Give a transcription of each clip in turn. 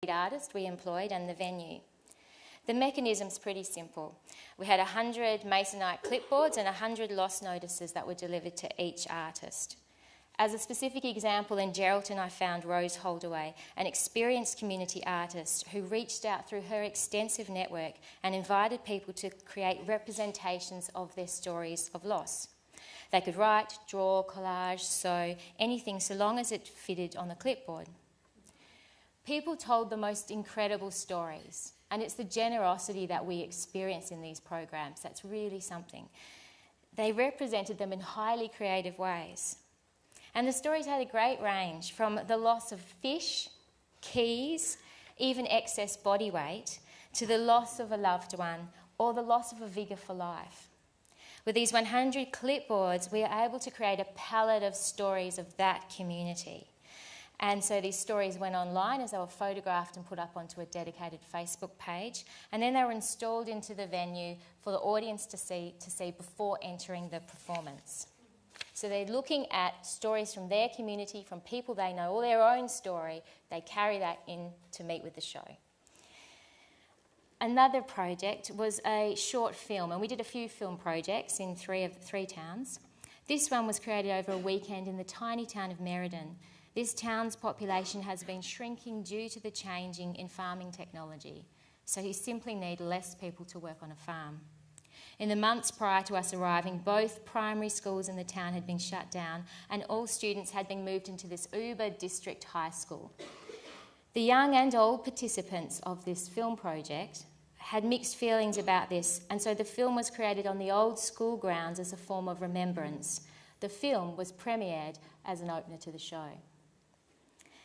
lead artist we employed and the venue. The mechanism's pretty simple. We had 100 masonite clipboards and 100 lost notices that were delivered to each artist. As a specific example, in Geraldton I found Rose Holdaway, an experienced community artist who reached out through her extensive network and invited people to create representations of their stories of loss. They could write, draw, collage, sew, anything so long as it fitted on the clipboard. People told the most incredible stories, and it's the generosity that we experience in these programs that's really something. They represented them in highly creative ways. And the stories had a great range, from the loss of fish, keys, even excess body weight, to the loss of a loved one or the loss of a vigour for life. With these 100 clipboards, we are able to create a palette of stories of that community. And so these stories went online as they were photographed and put up onto a dedicated Facebook page, and then they were installed into the venue for the audience to see before entering the performance. So they're looking at stories from their community, from people they know, or their own story. They carry that in to meet with the show. Another project was a short film, and we did a few film projects in three towns. This one was created over a weekend in the tiny town of Merredin. This town's population has been shrinking due to the changing in farming technology, so you simply need less people to work on a farm. In the months prior to us arriving, both primary schools in the town had been shut down and all students had been moved into this Uber district high school. The young and old participants of this film project had mixed feelings about this, and so the film was created on the old school grounds as a form of remembrance. The film was premiered as an opener to the show.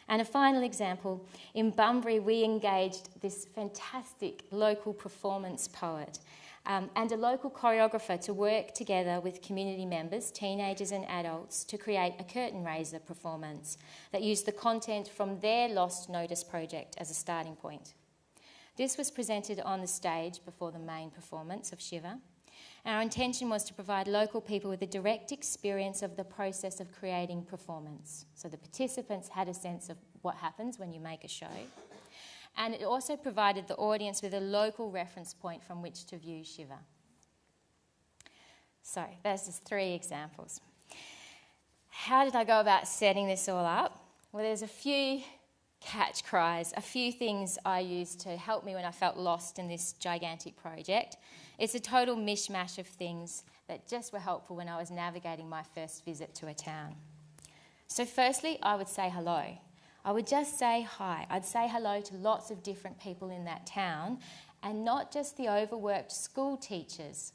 And a final example, in Bunbury we engaged this fantastic local performance poet and a local choreographer to work together with community members, teenagers and adults, to create a curtain raiser performance that used the content from their Lost Notice project as a starting point. This was presented on the stage before the main performance of Shiva. Our intention was to provide local people with a direct experience of the process of creating performance. So the participants had a sense of what happens when you make a show. And it also provided the audience with a local reference point from which to view Shiva. So there's just 3 examples. How did I go about setting this all up? Well, there's a few catch cries, a few things I used to help me when I felt lost in this gigantic project. It's a total mishmash of things that just were helpful when I was navigating my first visit to a town. So firstly, I would say hello. I would just say hi. I'd say hello to lots of different people in that town, and not just the overworked school teachers